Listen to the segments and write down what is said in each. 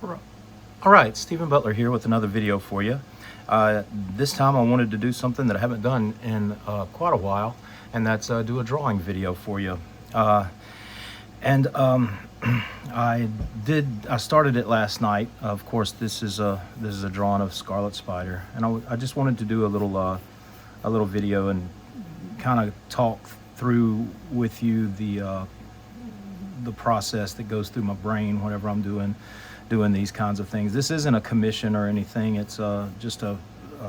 All right, Stephen Butler here with another video for you. This time I wanted to do something that I haven't done in quite a while, and that's do a drawing video for you. And I started it last night. Of course, this is a drawing of Scarlet Spider, and I just wanted to do a little video and kind of talk through with you the process that goes through my brain whenever I'm doing these kinds of things. This isn't a commission or anything. It's just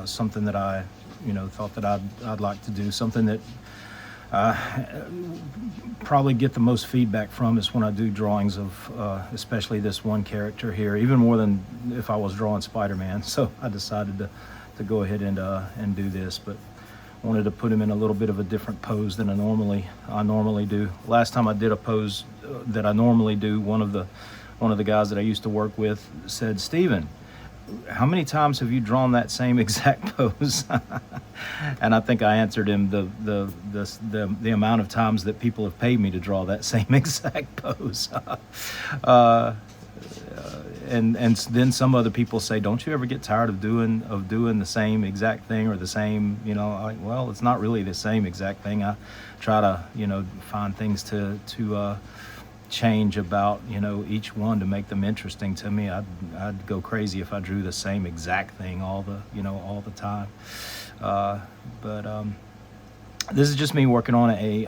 something that I thought that I'd like to do. Something that probably get the most feedback from is when I do drawings of especially this one character here, even more than if I was drawing Spider-Man. So I decided to go ahead and do this, but wanted to put him in a little bit of a different pose than I normally do. Last time I did a pose that I normally do, one of the guys that I used to work with said, "Stephen, how many times have you drawn that same exact pose?" And I think I answered him the amount of times that people have paid me to draw that same exact pose. And then some other people say, "Don't you ever get tired of doing the same exact thing or the same?" Well, it's not really the same exact thing. I try to find things to change about each one to make them interesting to me. I'd go crazy if I drew the same exact thing all the time. But this is just me working on in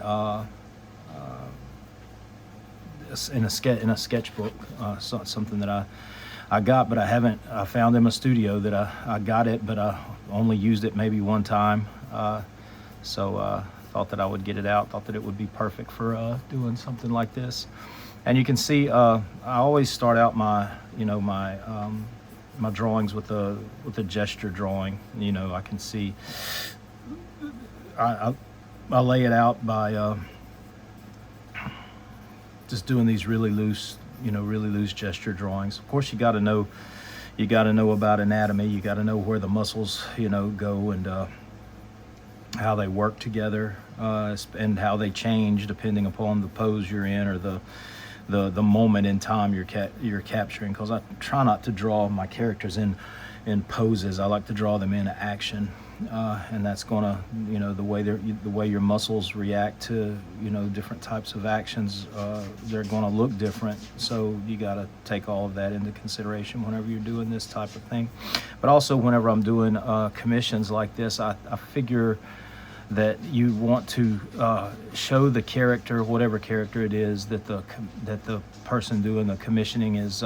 a sketchbook, something that I got, but I found in my studio that I got it, but I only used it maybe one time. So thought that I would get it out, thought that it would be perfect for doing something like this. And you can see I always start out my my drawings with a gesture drawing. I can see I lay it out by just doing these really loose gesture drawings. Of course, you got to know about anatomy. You got to know where the muscles go and how they work together, and how they change depending upon the pose you're in or the moment in time you're capturing. Because I try not to draw my characters in poses. I like to draw them in action, and that's gonna the way your muscles react to different types of actions. They're gonna look different, so you got to take all of that into consideration whenever you're doing this type of thing. But also whenever I'm doing commissions like this, I figure that you want to show the character, whatever character it is that the person doing the commissioning is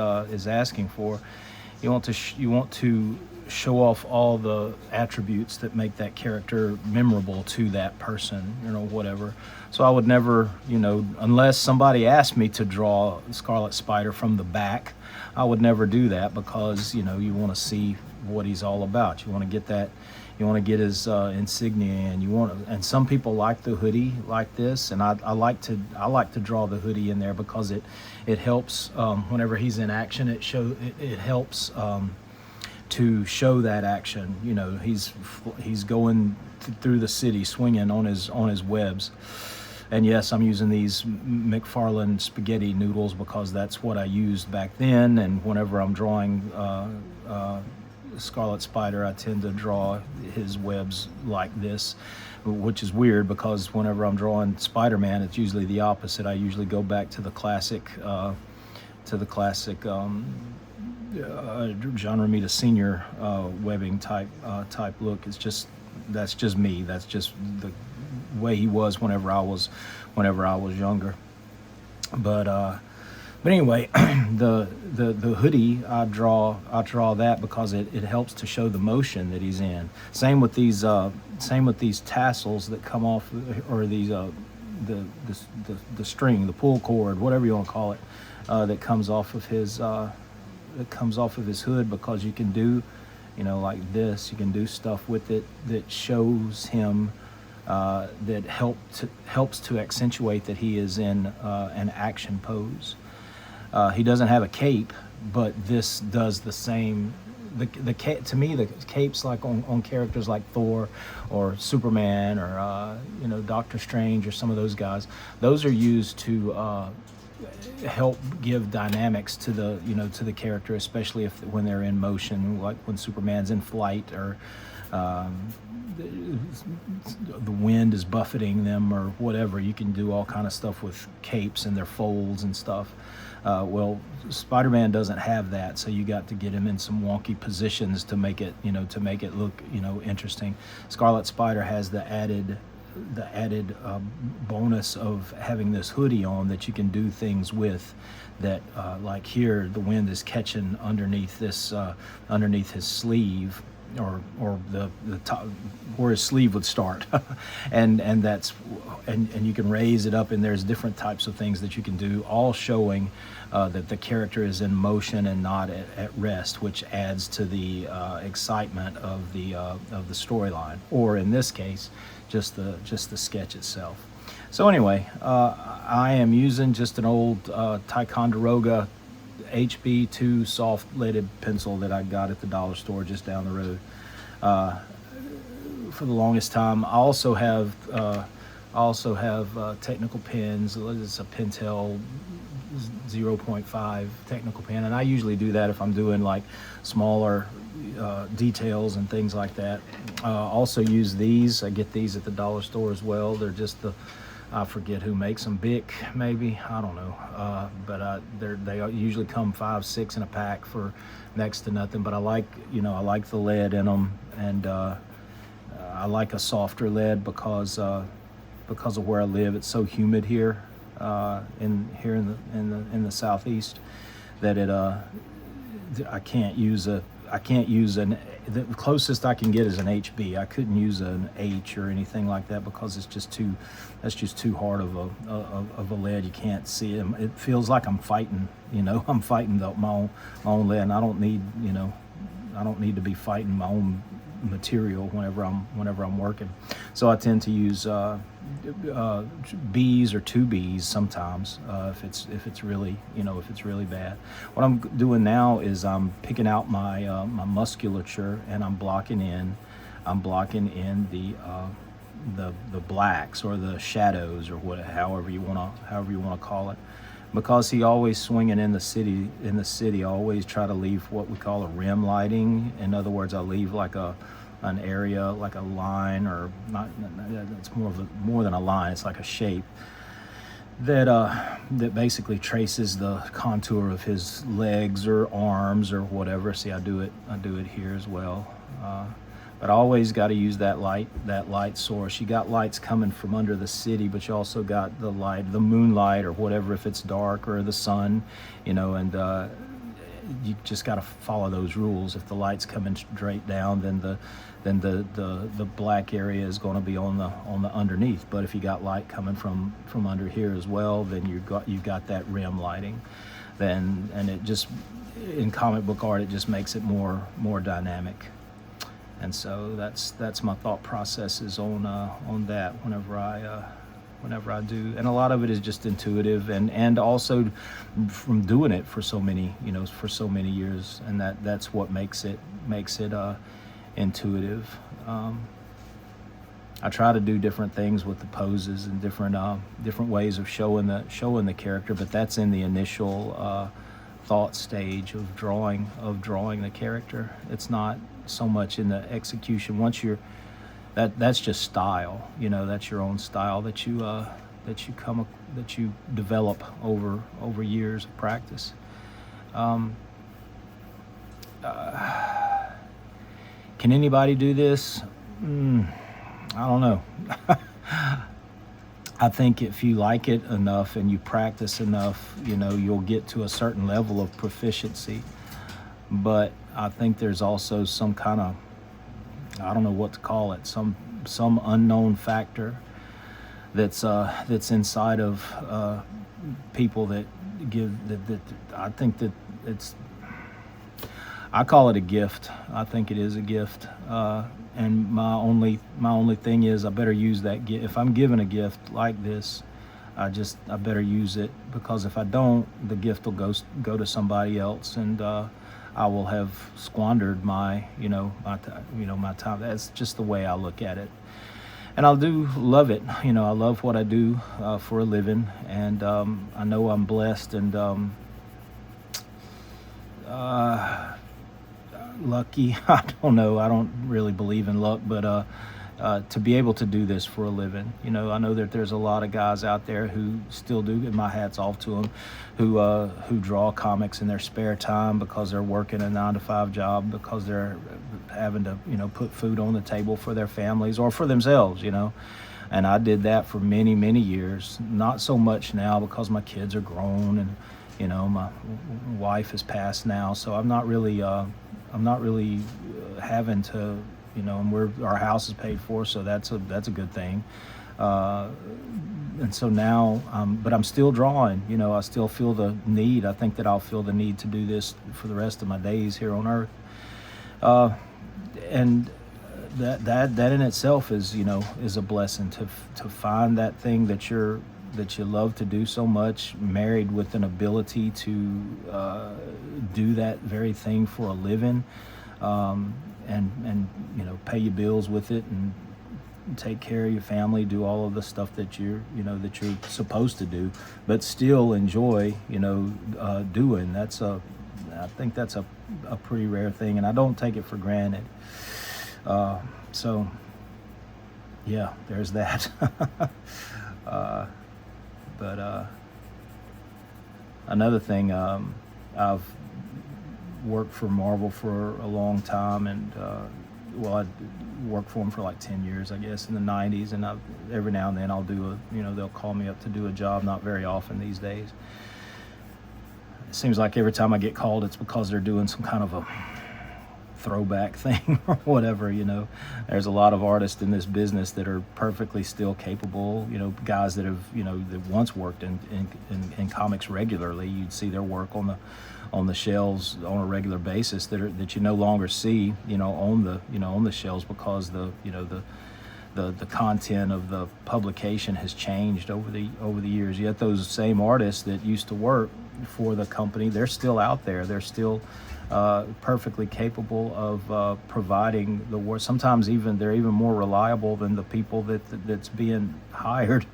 asking for. You want to show off all the attributes that make that character memorable to that person, whatever. So I would never, unless somebody asked me to draw Scarlet Spider from the back, I would never do that, because you want to see what he's all about. You want to get that. You want to get his insignia, and some people like the hoodie like this, and I like to draw the hoodie in there because it helps whenever he's in action. It helps to show that action. He's going through the city swinging on his webs. And yes, I'm using these McFarlane spaghetti noodles because that's what I used back then. And whenever I'm drawing Scarlet Spider, I tend to draw his webs like this, which is weird because whenever I'm drawing Spider-Man, it's usually the opposite. I usually go back to the classic John Romita Sr. Webbing type look. That's just me. That's just the way he was whenever I was younger. But anyway, the hoodie, I draw that because it helps to show the motion that he's in. Same with these tassels that come off, or these the string, the pull cord, whatever you want to call it, that comes off of his hood, because you can do like this. You can do stuff with it that shows him, that helps to accentuate that he is in an action pose. He doesn't have a cape, but this does the same. To me, the capes, like on characters like Thor or Superman or Doctor Strange or some of those guys, those are used to help give dynamics to the to the character, especially if when they're in motion, like when Superman's in flight, or um, the wind is buffeting them or whatever. You can do all kind of stuff with capes and their folds and stuff. Well, Spider-Man doesn't have that, so you got to get him in some wonky positions to make it look interesting. Scarlet Spider has the added bonus of having this hoodie on that you can do things with. That like here, the wind is catching underneath this underneath his sleeve, or the top where his sleeve would start, and you can raise it up, and there's different types of things that you can do, all showing that the character is in motion and not at rest, which adds to the excitement of the storyline, or in this case, just the sketch itself. So anyway, I am using just an old Ticonderoga HB2 soft-leaded pencil that I got at the dollar store just down the road. For the longest time, I also have technical pens. It's a Pentel 0.5 technical pen, and I usually do that if I'm doing like smaller details and things like that. Also use these. I get these at the dollar store as well. They're just I forget who makes them, Bic maybe, I don't know, but they usually come 5, 6 in a pack for next to nothing. But I like the lead in them, and I like a softer lead because of where I live. It's so humid here in the southeast that I can't use the closest I can get is an HB. I couldn't use an H or anything like that because that's just too hard of a lead. You can't see it. It feels like I'm fighting. I'm fighting my own lead, and I don't need to be fighting my own material whenever I'm working. So I tend to use B's or 2B's sometimes if it's really bad. What I'm doing now is I'm picking out my musculature, and I'm blocking in the blacks or the shadows, or however you want to call it. Because he always swinging in the city, I always try to leave what we call a rim lighting. In other words, I leave like an area, like a line, or not. It's more than a line. It's like a shape that basically traces the contour of his legs or arms or whatever. See, I do it here as well. But I always got to use that light source. You got lights coming from under the city, but you also got the moonlight or whatever, if it's dark, or the sun, and you just got to follow those rules. If the light's coming straight down, then the black area is going to be on the underneath. But if you got light coming from under here as well, then you've got that rim lighting. And it just, in comic book art, it just makes it more dynamic. And so that's my thought processes on that whenever I do, and a lot of it is just intuitive, and also from doing it for so many years, and that's what makes it intuitive. I try to do different things with the poses and different ways of showing the character, but that's in the initial thought stage of drawing the character. It's not so much in the execution. Once that's just style, that's your own style that you develop over years of practice. Can anybody do this? I don't know. I think if you like it enough and you practice enough, you'll get to a certain level of proficiency. But I think there's also some kind of, I don't know what to call it, some unknown factor that's inside of people that give that I think that I call it a gift. I think it is a gift. And my only thing is I better use that gift. If I'm given a gift like this, I better use it, because if I don't, the gift will go to somebody else, and I will have squandered my time. That's just the way I look at it. and I do love it. I love what I do for a living, and I know I'm blessed and uh, lucky. I don't know. I don't really believe in luck, but to be able to do this for a living. I know that there's a lot of guys out there who still do, and my hat's off to them, who draw comics in their spare time because they're working a 9-to-5 job, because they're having to put food on the table for their families or for themselves. And I did that for many, many years. Not so much now because my kids are grown and my wife has passed now, so I'm not really having to, and our house is paid for, so that's a good thing. And so now, but I'm still drawing. I still feel the need. I think that I'll feel the need to do this for the rest of my days here on Earth. And that in itself is a blessing, to find that thing that you love to do so much, married with an ability to do that very thing for a living, and pay your bills with it, and take care of your family, do all of the stuff that you're supposed to do, but still enjoy doing. I think that's a pretty rare thing, and I don't take it for granted. So yeah, there's that. But another thing, I've worked for Marvel for a long time, and I worked for them for like 10 years, I guess, in the 90s, and every now and then I'll do they'll call me up to do a job, not very often these days. It seems like every time I get called, it's because they're doing some kind of a throwback thing or whatever. There's a lot of artists in this business that are perfectly still capable, guys that have that once worked in comics regularly. You'd see their work on the shelves on a regular basis that you no longer see on the shelves, because the content of the publication has changed over the years. Yet those same artists that used to work for the company, they're still out there. They're still perfectly capable of providing the work. Sometimes they're even more reliable than the people that's being hired.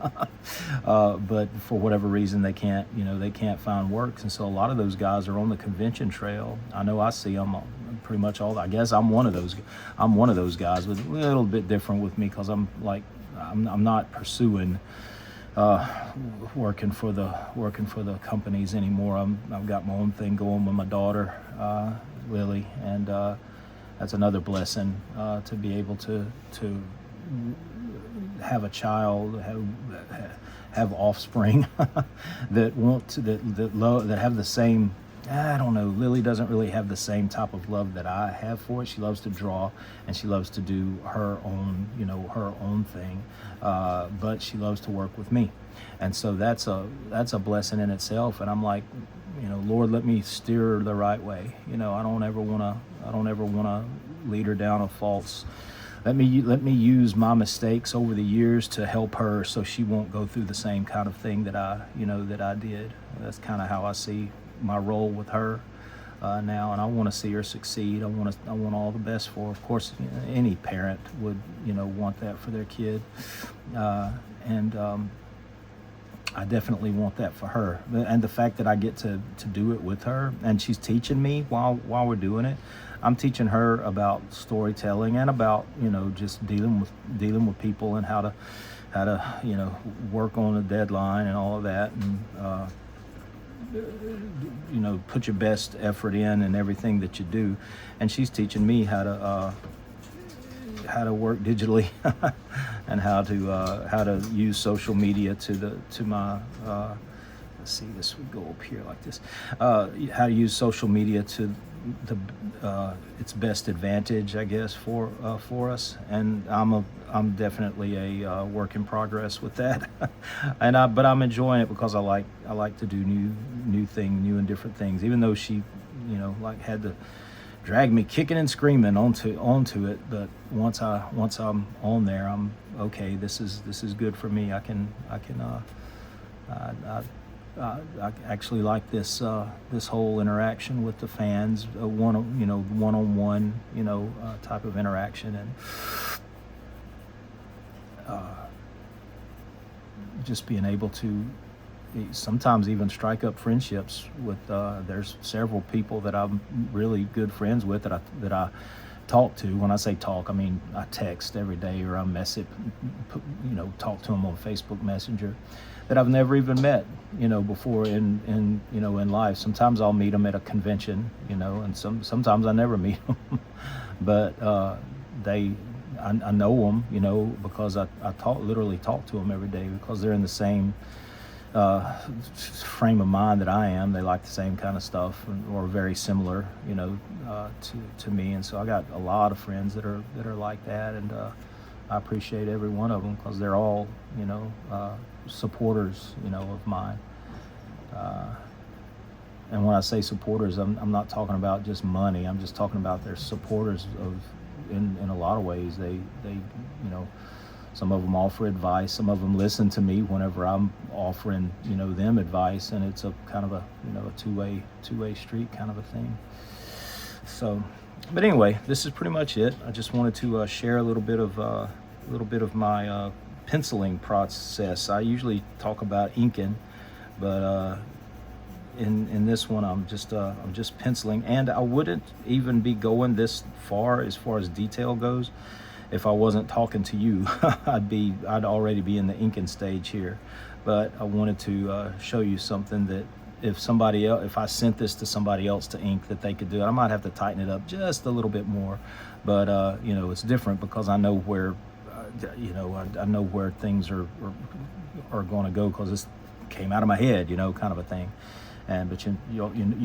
But for whatever reason, they can't find work, and so a lot of those guys are on the convention trail. I know I see them pretty much all. I guess I'm one of those guys, but a little bit different with me, because I'm not pursuing working for the companies anymore. I've got my own thing going with my daughter, Lily, and that's another blessing, to be able to have a child, have offspring that have the same. I don't know. Lily doesn't really have the same type of love that I have for it. She loves to draw, and she loves to do her own thing, but she loves to work with me, and so that's a blessing in itself. And I'm like, Lord, let me steer her the right way. I don't ever want to lead her down a false. Let me use my mistakes over the years to help her, so she won't go through the same kind of thing that I did. That's kind of how I see my role with her now, and I want to see her succeed. I want all the best for her. Of course, any parent would want that for their kid, and I definitely want that for her. And the fact that I get to do it with her, and she's teaching me while we're doing it. I'm teaching her about storytelling, and about just dealing with people, and how to work on a deadline and all of that, and put your best effort in everything that you do. And she's teaching me how to work digitally and how to use social media to my let's see, this would go up here like this, how to use social media to its best advantage, I guess, for us. And I'm definitely a work in progress with that. But I'm enjoying it, because I like to do new and different things, even though she had to drag me kicking and screaming onto it. But once I'm on there, I'm okay. This is good for me. I actually like this whole interaction with the fans, one-on-one type of interaction, and just being able to sometimes even strike up friendships with. There's several people that I'm really good friends with that I talk to. When I say talk, I mean I text every day, or I message, talk to them on Facebook Messenger, that I've never even met, before in life. Sometimes I'll meet them at a convention, and sometimes I never meet them, but I know them, because I literally talk to them every day, because they're in the same frame of mind that I am. They like the same kind of stuff, or very similar, to me. And so I got a lot of friends that are like that, and I appreciate every one of them, because they're all, supporters, of mine. And when I say supporters, I'm not talking about just money. I'm just talking about they're supporters in a lot of ways. They some of them offer advice. Some of them listen to me whenever I'm offering, them advice, and it's a kind of a two-way street kind of a thing. So, but anyway, this is pretty much it. I just wanted to share a little bit of my penciling process. I usually talk about inking, but in this one, I'm just penciling, and I wouldn't even be going this far as detail goes if I wasn't talking to you. I'd already be in the inking stage here. But I wanted to show you something that if I sent this to somebody else to ink, that they could do it. I might have to tighten it up just a little bit more, but it's different because I know where I know where things are going to go, because this came out of my head, kind of a thing. But you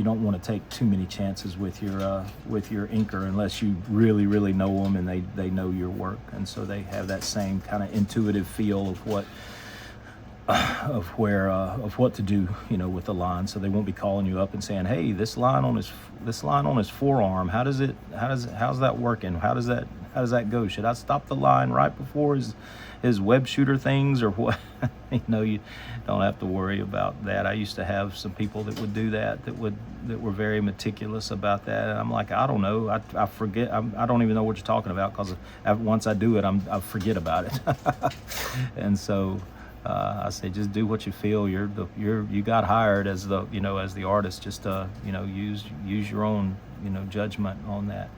don't want to take too many chances with your inker, unless you really know them and they know your work, and so they have that same kind of intuitive feel of what to do, with the line. So they won't be calling you up and saying, "Hey, this line on his forearm, how's that working? How does that go? Should I stop the line right before his web shooter things, or what?" You don't have to worry about that. I used to have some people that would do that were very meticulous about that, and I'm like, I don't know, I forget. I don't even know what you're talking about, because once I do it, I forget about it. And so I say, just do what you feel. You got hired as the artist. Just use your own judgment on that.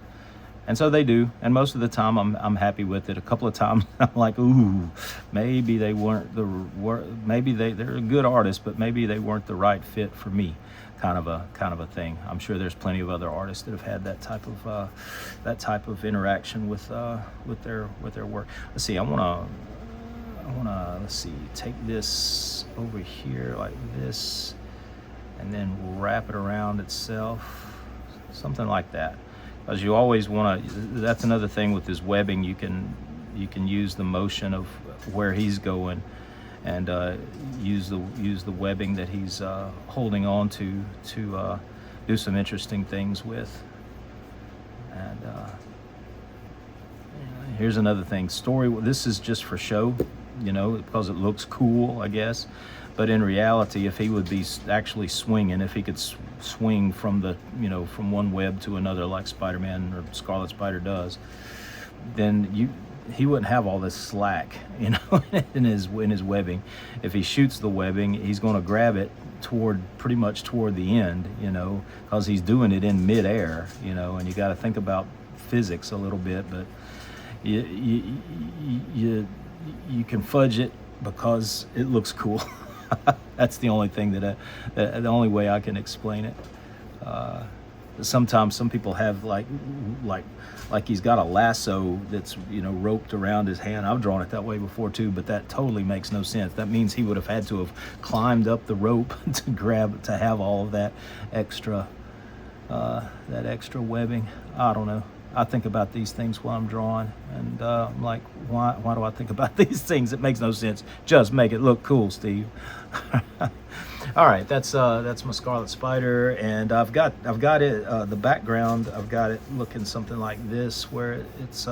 And so they do, and most of the time I'm happy with it. A couple of times I'm like, ooh, maybe they weren't they're a good artist, but maybe they weren't the right fit for me, kind of a thing. I'm sure there's plenty of other artists that have had that type of interaction with their work. Let's see, I wanna take this over here like this, and then wrap it around itself, something like that. Because you always want to. That's another thing with this webbing. You can use the motion of where he's going, and use the webbing that he's holding on to do some interesting things with. And here's another thing. This is just for show, because it looks cool, I guess. But in reality, if he would be actually swinging, if he could swing from from one web to another like Spider-Man or Scarlet Spider does, then he wouldn't have all this slack, in his webbing. If he shoots the webbing, he's going to grab it pretty much toward the end, because he's doing it in midair, and you got to think about physics a little bit, but you can fudge it because it looks cool. That's the only thing the only way I can explain it. Sometimes some people have like he's got a lasso that's roped around his hand. I've drawn it that way before too, but that totally makes no sense. That means he would have had to have climbed up the rope to have all of that extra webbing. I don't know. I think about these things while I'm drawing, and I'm like, why do I think about these things? It makes no sense. Just make it look cool, Steve. All right, that's my Scarlet Spider, and I've got it. The background, I've got it looking something like this, where it's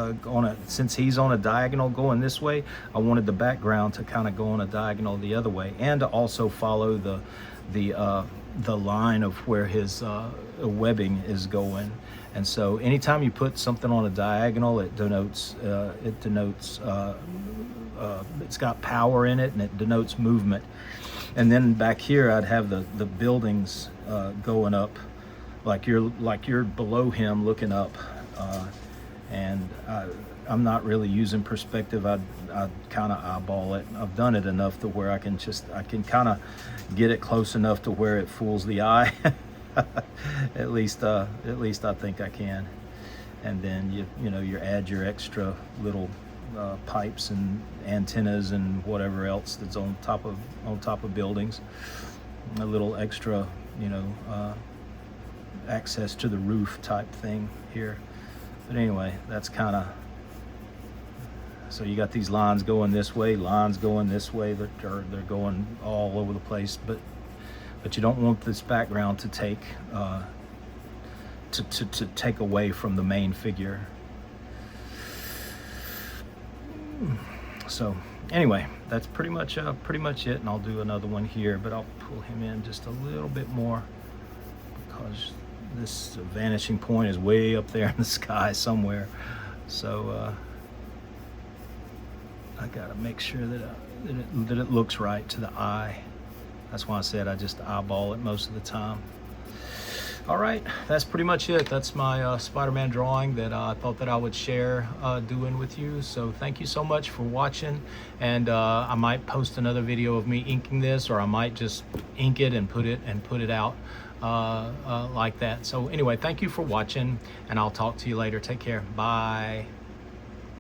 since he's on a diagonal going this way, I wanted the background to kind of go on a diagonal the other way, and to also follow the line of where his webbing is going. And so anytime you put something on a diagonal, it denotes it's got power in it, and it denotes movement. And then back here, I'd have the buildings going up, like you're below him looking up, and I'm not really using perspective. I'd kind of eyeball it. I've done it enough to where I can kind of get it close enough to where it fools the eye. At least I think I can. And then you add your extra little pipes and antennas and whatever else that's on top of buildings. A little extra, access to the roof type thing here. But anyway, that's kind of, so you got these lines going this way, lines going this way, they're going all over the place, but you don't want this background to take to take away from the main figure. So anyway, that's pretty much it, and I'll do another one here, but I'll pull him in just a little bit more because this vanishing point is way up there in the sky somewhere. So I gotta make sure that it looks right to the eye. That's why I said I just eyeball it most of the time. All right, that's pretty much it. That's my Spider-Man drawing that I thought that I would share doing with you. So thank you so much for watching, and I might post another video of me inking this, or I might just ink it and put it out like that. So anyway, thank you for watching, and I'll talk to you later. Take care. Bye.